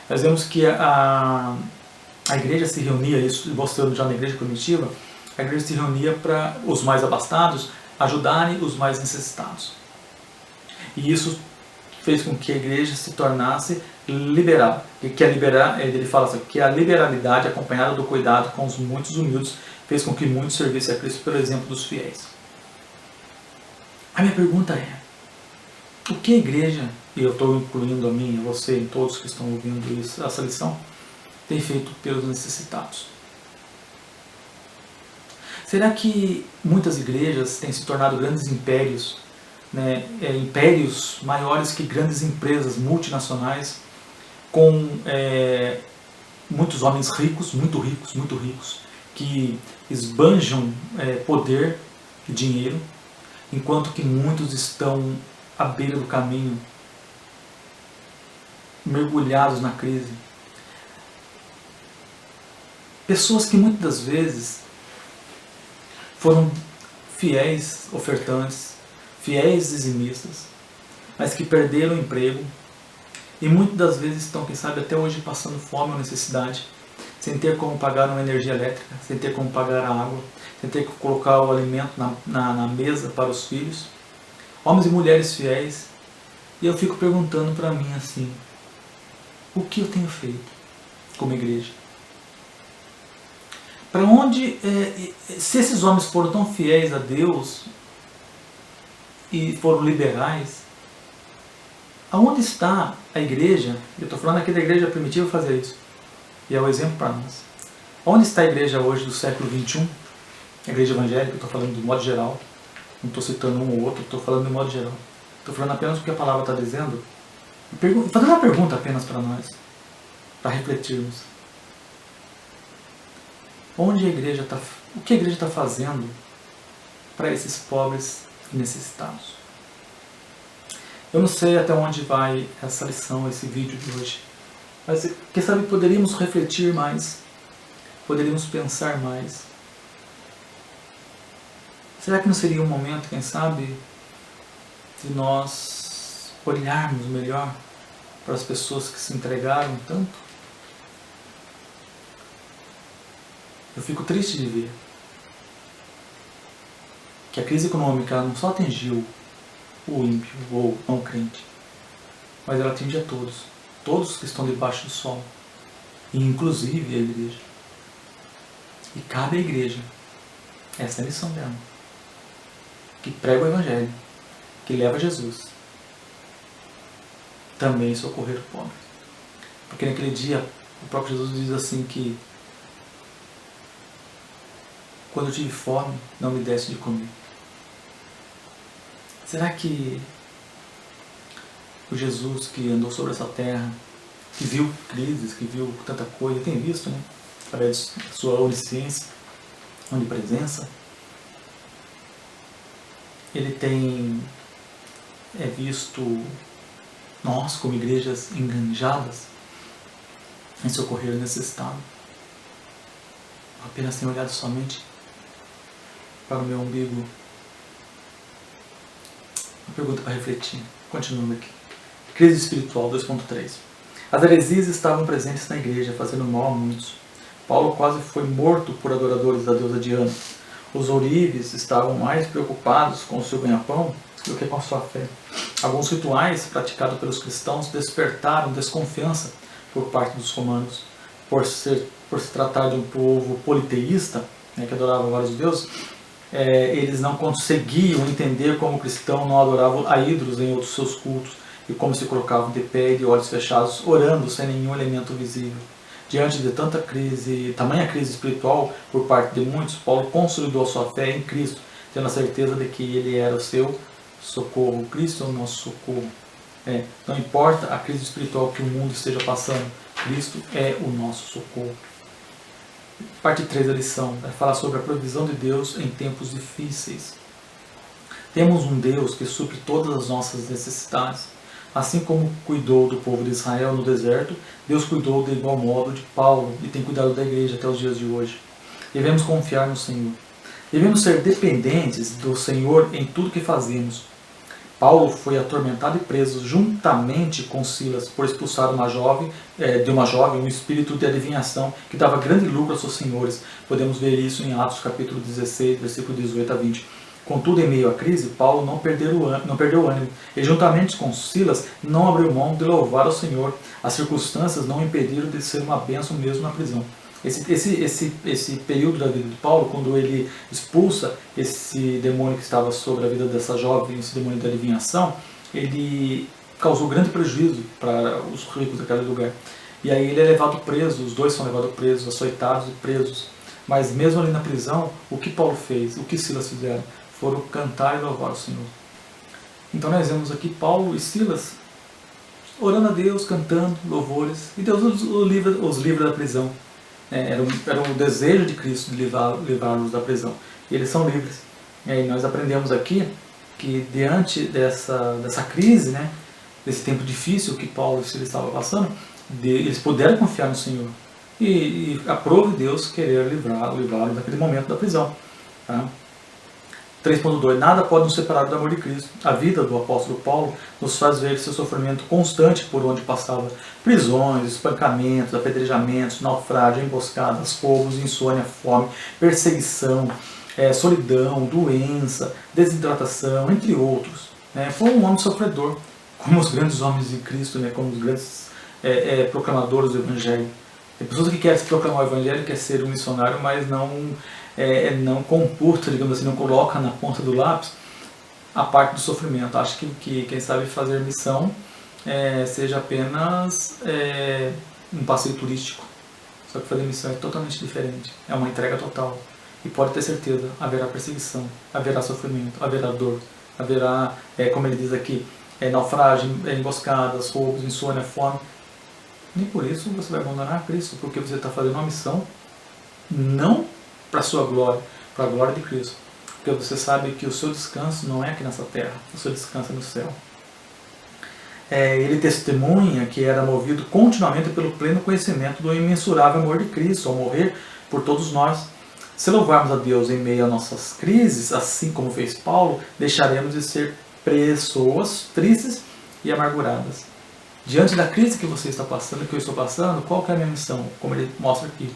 Nós vemos que a igreja se reunia, isso mostrando já na igreja primitiva, a igreja se reunia para os mais abastados ajudarem os mais necessitados. E isso fez com que a igreja se tornasse liberal. E que ele fala assim, que a liberalidade acompanhada do cuidado com os muitos humildes fez com que muitos servissem a Cristo pelo exemplo dos fiéis. A minha pergunta é, o que a igreja, e eu estou incluindo a mim, você e todos que estão ouvindo essa lição, tem feito pelos necessitados? Será que muitas igrejas têm se tornado grandes impérios, né, impérios maiores que grandes empresas multinacionais, com muitos homens ricos, muito ricos, que esbanjam poder e dinheiro, enquanto que muitos estão à beira do caminho, mergulhados na crise? Pessoas que muitas das vezes foram fiéis ofertantes, fiéis dizimistas, mas que perderam o emprego e muitas das vezes estão, quem sabe, até hoje passando fome ou necessidade, sem ter como pagar uma energia elétrica, sem ter como pagar a água, sem ter que colocar o alimento na mesa para os filhos. Homens e mulheres fiéis. E eu fico perguntando para mim assim, o que eu tenho feito como igreja? Para onde, se esses homens foram tão fiéis a Deus e foram liberais, aonde está a igreja? Eu estou falando aqui da igreja primitiva fazer isso, e é o exemplo para nós. Onde está a igreja hoje do século XXI? A igreja evangélica, eu estou falando do modo geral, não estou citando um ou outro, estou falando do modo geral. Estou falando apenas o que a palavra está dizendo, fazendo uma pergunta apenas para nós, para refletirmos. Onde a igreja está, o que a igreja está fazendo para esses pobres e necessitados? Eu não sei até onde vai essa lição, esse vídeo de hoje, mas quem sabe poderíamos refletir mais, poderíamos pensar mais. Será que não seria um momento, quem sabe, de nós olharmos melhor para as pessoas que se entregaram tanto? Eu fico triste de ver que a crise econômica não só atingiu o ímpio ou não crente, mas ela atinge a todos, todos que estão debaixo do sol, e inclusive a igreja. E cabe à igreja, essa é a lição dela, que prega o Evangelho, que leva Jesus, também socorrer o pobre. Porque naquele dia o próprio Jesus diz assim que quando eu tive fome, não me desse de comer. Será que o Jesus que andou sobre essa terra, que viu crises, que viu tanta coisa, tem visto, né? Através de sua onisciência, onipresença, ele tem visto nós como igrejas enganjadas em socorrer o necessitado? Apenas tem olhado somente para o meu umbigo? Uma pergunta para refletir. Continuando aqui. Crise espiritual 2.3. As heresias estavam presentes na igreja, fazendo mal a muitos. Paulo quase foi morto por adoradores da deusa Diana. Os ourives estavam mais preocupados com o seu ganha-pão do que com a sua fé. Alguns rituais praticados pelos cristãos despertaram desconfiança por parte dos romanos, por ser por se tratar de um povo politeísta, né, que adorava vários deuses, eles não conseguiam entender como o cristão não adorava a ídolos em outros seus cultos e como se colocavam de pé e de olhos fechados, orando sem nenhum elemento visível. Diante de tanta crise, tamanha crise espiritual por parte de muitos, Paulo consolidou a sua fé em Cristo, tendo a certeza de que Ele era o seu socorro. Cristo é o nosso socorro. Não importa a crise espiritual que o mundo esteja passando, Cristo é o nosso socorro. Parte 3 da lição vai falar sobre a provisão de Deus em tempos difíceis. Temos um Deus que supre todas as nossas necessidades. Assim como cuidou do povo de Israel no deserto, Deus cuidou de igual modo de Paulo e tem cuidado da igreja até os dias de hoje. Devemos confiar no Senhor. Devemos ser dependentes do Senhor em tudo que fazemos. Paulo foi atormentado e preso juntamente com Silas por expulsar de uma jovem um espírito de adivinhação que dava grande lucro aos seus senhores. Podemos ver isso em Atos capítulo 16, versículo 18 a 20. Contudo, em meio à crise, Paulo não perdeu o ânimo e, juntamente com Silas, não abriu mão de louvar ao Senhor. As circunstâncias não o impediram de ser uma bênção mesmo na prisão. Esse período da vida de Paulo, quando ele expulsa esse demônio que estava sobre a vida dessa jovem, esse demônio da adivinhação, ele causou grande prejuízo para os ricos daquele lugar. E aí ele é levado preso, os dois são levados presos, açoitados e presos. Mas mesmo ali na prisão, o que Paulo fez, o que Silas fizeram? Foram cantar e louvar o Senhor. Então nós vemos aqui Paulo e Silas orando a Deus, cantando louvores, e Deus os livra da prisão. Era um desejo de Cristo de livrar-nos da prisão. E eles são livres. E aí nós aprendemos aqui que diante dessa crise, né, desse tempo difícil que Paulo e Silas estavam passando, eles puderam confiar no Senhor. E aprove Deus querer livrá-los naquele momento da prisão. Tá? 3.2. Nada pode nos separar do amor de Cristo. A vida do apóstolo Paulo nos faz ver seu sofrimento constante por onde passava. Prisões, espancamentos, apedrejamentos, naufrágio, emboscadas, roubos, insônia, fome, perseguição, solidão, doença, desidratação, entre outros. Foi um homem sofredor, como os grandes homens de Cristo, como os grandes proclamadores do Evangelho. Tem pessoas que querem se proclamar o Evangelho, querem ser um missionário, mas não computa, digamos assim, não coloca na ponta do lápis a parte do sofrimento. Acho que quem sabe fazer missão seja apenas um passeio turístico. Só que fazer missão é totalmente diferente. É uma entrega total. E pode ter certeza, haverá perseguição, haverá sofrimento, haverá dor, haverá, como ele diz aqui, naufrágio, emboscadas, roubos, insônia, fome. Nem por isso você vai abandonar Cristo, porque você está fazendo uma missão não para a sua glória, para a glória de Cristo. Porque você sabe que o seu descanso não é aqui nessa terra, o seu descanso é no céu. Ele testemunha que era movido continuamente pelo pleno conhecimento do imensurável amor de Cristo, ao morrer por todos nós. Se louvarmos a Deus em meio a nossas crises, assim como fez Paulo, deixaremos de ser pessoas tristes e amarguradas. Diante da crise que você está passando, que eu estou passando, qual que é a minha missão? Como ele mostra aqui,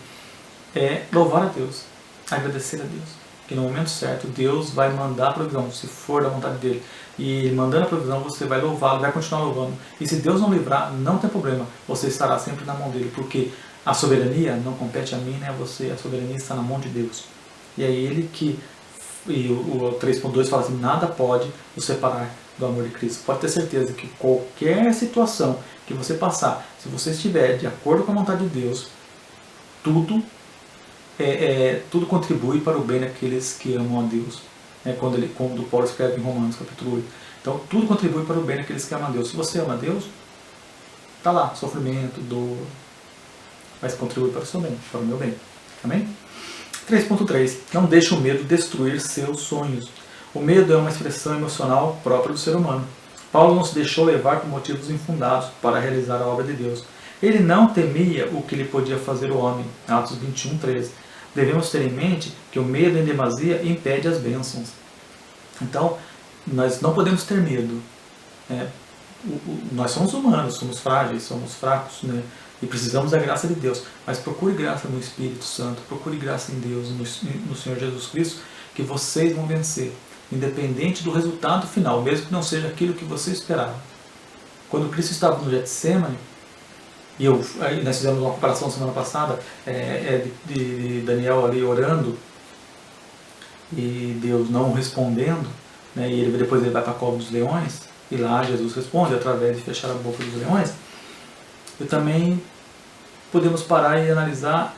é louvar a Deus, agradecer a Deus. Que no momento certo Deus vai mandar a provisão, se for da vontade dele. E mandando a provisão você vai louvá-lo, vai continuar louvando. E se Deus não livrar, não tem problema, você estará sempre na mão dele, porque a soberania não compete a mim nem a você, a soberania está na mão de Deus. E é ele que, e o 3.2 fala assim, nada pode nos separar do amor de Cristo. Pode ter certeza que qualquer situação que você passar, se você estiver de acordo com a vontade de Deus, tudo contribui para o bem daqueles que amam a Deus. Quando Paulo escreve em Romanos capítulo 8. Então tudo contribui para o bem daqueles que amam a Deus. Se você ama a Deus, está lá, sofrimento, dor, mas contribui para o seu bem, para o meu bem. Amém? 3.3. Não deixe o medo destruir seus sonhos. O medo é uma expressão emocional própria do ser humano. Paulo não se deixou levar por motivos infundados para realizar a obra de Deus. Ele não temia o que lhe podia fazer o homem. Atos 21:13. Devemos ter em mente que o medo em demasia impede as bênçãos. Então, nós não podemos ter medo. Nós somos humanos, somos frágeis, somos fracos, e precisamos da graça de Deus. Mas procure graça no Espírito Santo, procure graça em Deus, no Senhor Jesus Cristo, que vocês vão vencer, independente do resultado final, mesmo que não seja aquilo que você esperava. Quando Cristo estava no Getsemane, Aí nós fizemos uma comparação semana passada de Daniel ali orando e Deus não respondendo, né, e depois ele vai para a cova dos leões, e lá Jesus responde através de fechar a boca dos leões. E também podemos parar e analisar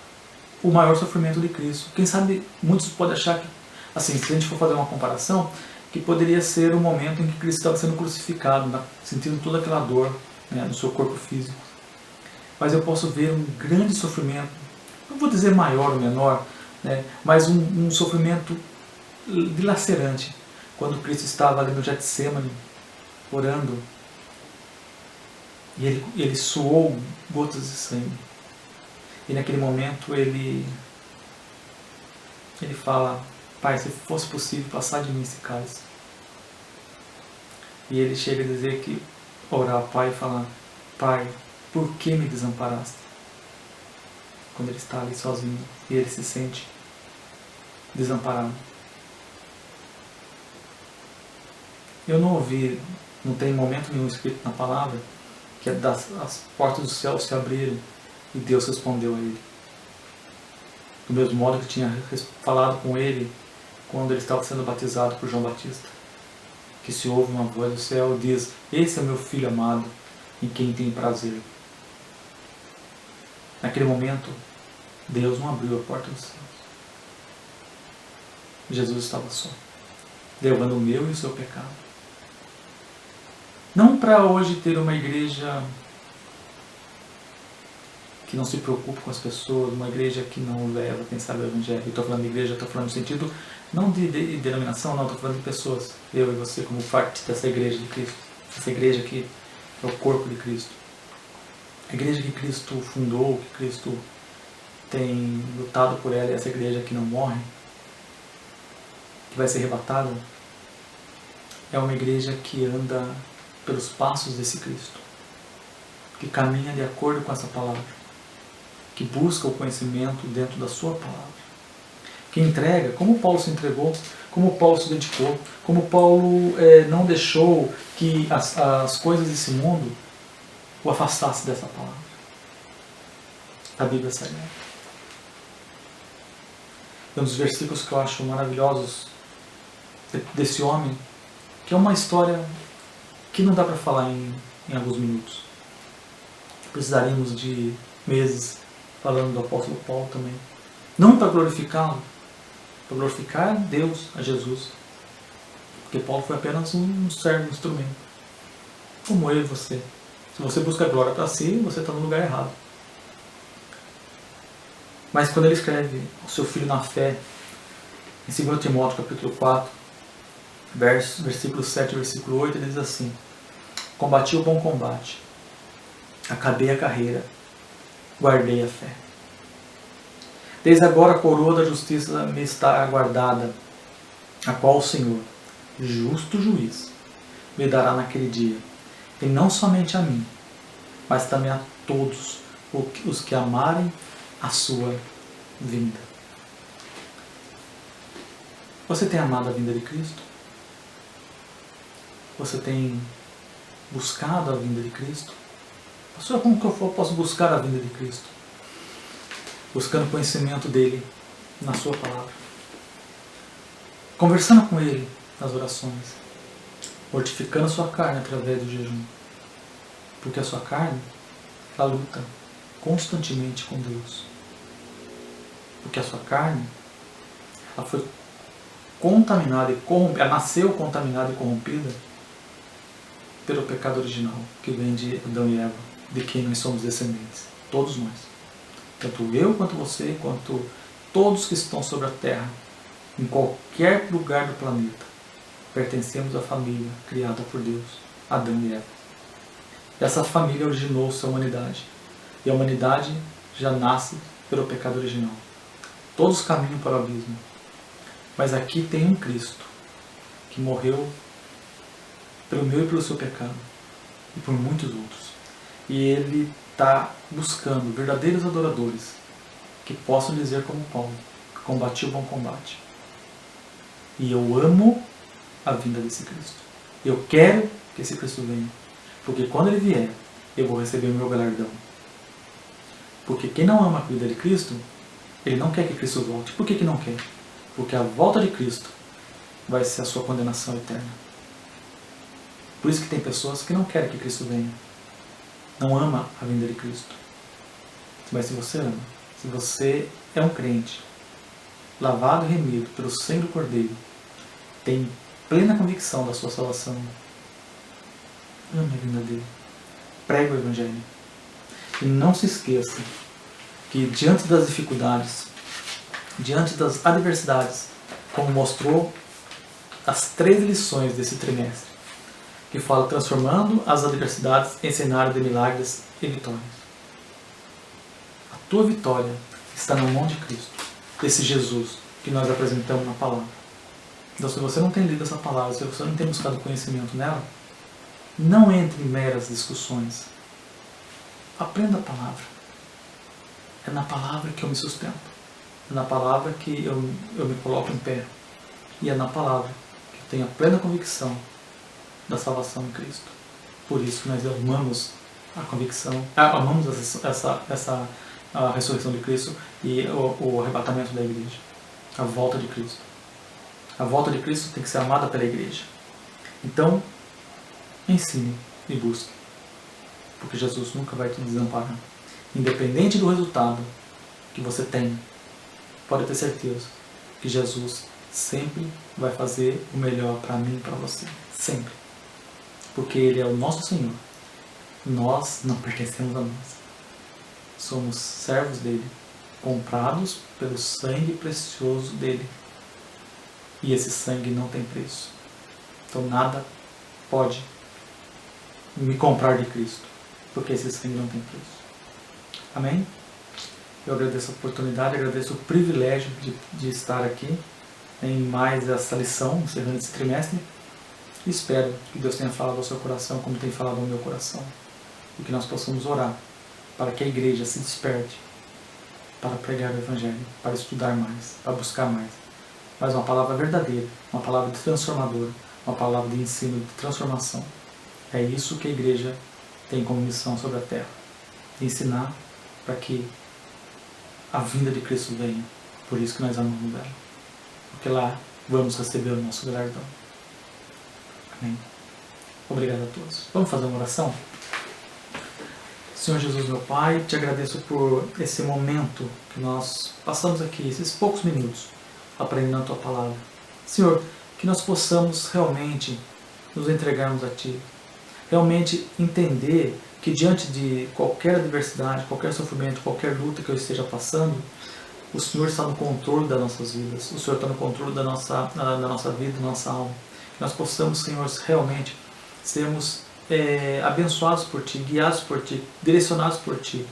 o maior sofrimento de Cristo. Quem sabe, muitos podem achar que, assim, se a gente for fazer uma comparação, que poderia ser o momento em que Cristo estava sendo crucificado, sentindo toda aquela dor, né, no seu corpo físico. Mas eu posso ver um grande sofrimento, não vou dizer maior ou menor, né, mas um sofrimento dilacerante, quando Cristo estava ali no Getsêmani, orando, e ele suou gotas de sangue. E naquele momento ele fala: Pai, se fosse possível, passar de mim esse cálice. E ele chega a dizer que, orar ao Pai e falar: Pai, por que me desamparaste? Quando ele está ali sozinho e ele se sente desamparado. Eu não ouvi, não tem momento nenhum escrito na palavra que as portas do céu se abriram e Deus respondeu a ele. Do mesmo modo que tinha falado com ele quando ele estava sendo batizado por João Batista. Que se ouve uma voz do céu e diz: esse é meu filho amado, em quem tem prazer. Naquele momento, Deus não abriu a porta dos céus. Jesus estava só, levando o meu e o seu pecado. Não para hoje ter uma igreja que não se preocupe com as pessoas, uma igreja que não leva, quem sabe, o evangelho. Eu estou falando de igreja, estou falando no sentido não de denominação, não, estou falando de pessoas. Eu e você como parte dessa igreja de Cristo. Essa igreja que é o corpo de Cristo. A igreja que Cristo fundou, que Cristo tem lutado por ela, essa igreja que não morre, que vai ser arrebatada, é uma igreja que anda pelos passos desse Cristo, que caminha de acordo com essa palavra, que busca o conhecimento dentro da sua palavra, que entrega, como Paulo se entregou, como Paulo se dedicou, como Paulo não deixou que as coisas desse mundo o afastasse dessa palavra. A Bíblia Sagrada. Um dos versículos que eu acho maravilhosos desse homem, que é uma história que não dá para falar em alguns minutos. Precisaríamos de meses falando do apóstolo Paulo também. Não para glorificá-lo, para glorificar Deus, a Jesus. Porque Paulo foi apenas um servo, um instrumento. Como eu e você. Se você busca glória para si, você está no lugar errado. Mas quando ele escreve o seu filho na fé, em 2 Timóteo capítulo 4, versículo 7 e versículo 8, ele diz assim: combati o bom combate, acabei a carreira, guardei a fé. Desde agora a coroa da justiça me está aguardada, a qual o Senhor, justo juiz, me dará naquele dia, e não somente a mim, mas também a todos os que amarem a sua vinda. Você tem amado a vinda de Cristo? Você tem buscado a vinda de Cristo? Pastor, como que eu posso buscar a vinda de Cristo? Buscando conhecimento dele na sua palavra. Conversando com ele nas orações. Mortificando a sua carne através do jejum. Porque a sua carne, ela luta constantemente com Deus. Porque a sua carne, ela foi contaminada e corrompida, ela nasceu contaminada e corrompida pelo pecado original, que vem de Adão e Eva, de quem nós somos descendentes. Todos nós. Tanto eu, quanto você, quanto todos que estão sobre a terra, em qualquer lugar do planeta, pertencemos à família criada por Deus, Adão e Eva. Essa família originou-se a humanidade. E a humanidade já nasce pelo pecado original. Todos caminham para o abismo. Mas aqui tem um Cristo que morreu pelo meu e pelo seu pecado e por muitos outros. E ele está buscando verdadeiros adoradores que possam dizer como Paulo: combati o bom combate. E eu amo a vinda desse Cristo. Eu quero que esse Cristo venha. Porque quando ele vier, eu vou receber o meu galardão. Porque quem não ama a vida de Cristo, ele não quer que Cristo volte. Por que não quer? Porque a volta de Cristo vai ser a sua condenação eterna. Por isso que tem pessoas que não querem que Cristo venha. Não ama a vinda de Cristo. Mas se você ama, se você é um crente, lavado e remido pelo sangue do Cordeiro, tem plena convicção da sua salvação, ame a vinda dele. Pregue o Evangelho. E não se esqueça que diante das dificuldades, diante das adversidades, como mostrou as 3 lições desse trimestre, que fala transformando as adversidades em cenário de milagres e vitórias. A tua vitória está na mão de Cristo, desse Jesus que nós apresentamos na palavra. Então, se você não tem lido essa palavra, se você não tem buscado conhecimento nela, não entre em meras discussões. Aprenda a palavra. É na palavra que eu me sustento. É na palavra que eu me coloco em pé. E é na palavra que eu tenho a plena convicção da salvação em Cristo. Por isso que nós amamos a convicção, amamos a ressurreição de Cristo e o arrebatamento da igreja. A volta de Cristo. A volta de Cristo tem que ser amada pela igreja. Então, ensine e busque. Porque Jesus nunca vai te desamparar. Independente do resultado que você tenha, pode ter certeza que Jesus sempre vai fazer o melhor para mim e para você. Sempre. Porque Ele é o nosso Senhor. Nós não pertencemos a nós. Somos servos dEle, comprados pelo sangue precioso dEle. E esse sangue não tem preço. Então nada pode me comprar de Cristo, porque esse sangue não tem preço. Amém? Eu agradeço a oportunidade, agradeço o privilégio de estar aqui em mais essa lição, encerrando esse trimestre. E espero que Deus tenha falado ao seu coração como tem falado ao meu coração. E que nós possamos orar para que a igreja se desperte para pregar o Evangelho, para estudar mais, para buscar mais. Mas uma palavra verdadeira, uma palavra transformadora, uma palavra de ensino, de transformação. É isso que a igreja tem como missão sobre a terra. De ensinar para que a vinda de Cristo venha. Por isso que nós amamos ela. Porque lá vamos receber o nosso galardão. Amém. Obrigado a todos. Vamos fazer uma oração? Senhor Jesus, meu Pai, te agradeço por esse momento que nós passamos aqui, esses poucos minutos, aprendendo a Tua Palavra. Senhor, que nós possamos realmente nos entregarmos a Ti. Realmente entender que diante de qualquer adversidade, qualquer sofrimento, qualquer luta que eu esteja passando, o Senhor está no controle das nossas vidas. O Senhor está no controle da nossa vida, da nossa alma. Que nós possamos, Senhor, realmente sermos abençoados por Ti, guiados por Ti, direcionados por Ti,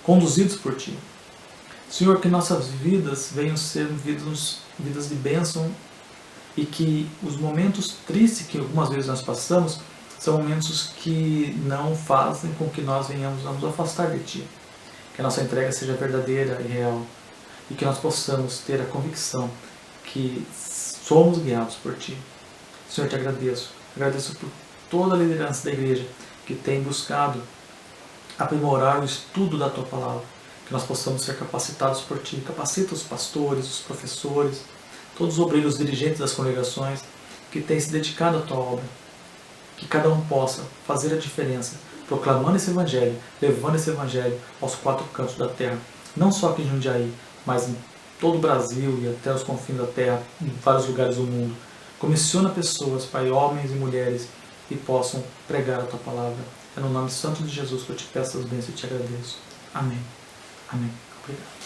conduzidos por Ti. Senhor, que nossas vidas venham ser vidas de bênção e que os momentos tristes que algumas vezes nós passamos são momentos que não fazem com que nós venhamos a nos afastar de Ti. Que a nossa entrega seja verdadeira e real e que nós possamos ter a convicção que somos guiados por Ti. Senhor, te agradeço. Agradeço por toda a liderança da igreja que tem buscado aprimorar o estudo da Tua Palavra. Que nós possamos ser capacitados por Ti. Capacita os pastores, os professores, todos os obreiros, os dirigentes das congregações que têm se dedicado à Tua obra. Que cada um possa fazer a diferença, proclamando esse Evangelho, levando esse Evangelho aos 4 cantos da terra. Não só aqui em Jundiaí, mas em todo o Brasil e até os confins da terra, em vários lugares do mundo. Comissiona pessoas, Pai, homens e mulheres, que possam pregar a Tua Palavra. É no nome santo de Jesus que eu te peço as bênçãos e te agradeço. Amém. Amém. Obrigado.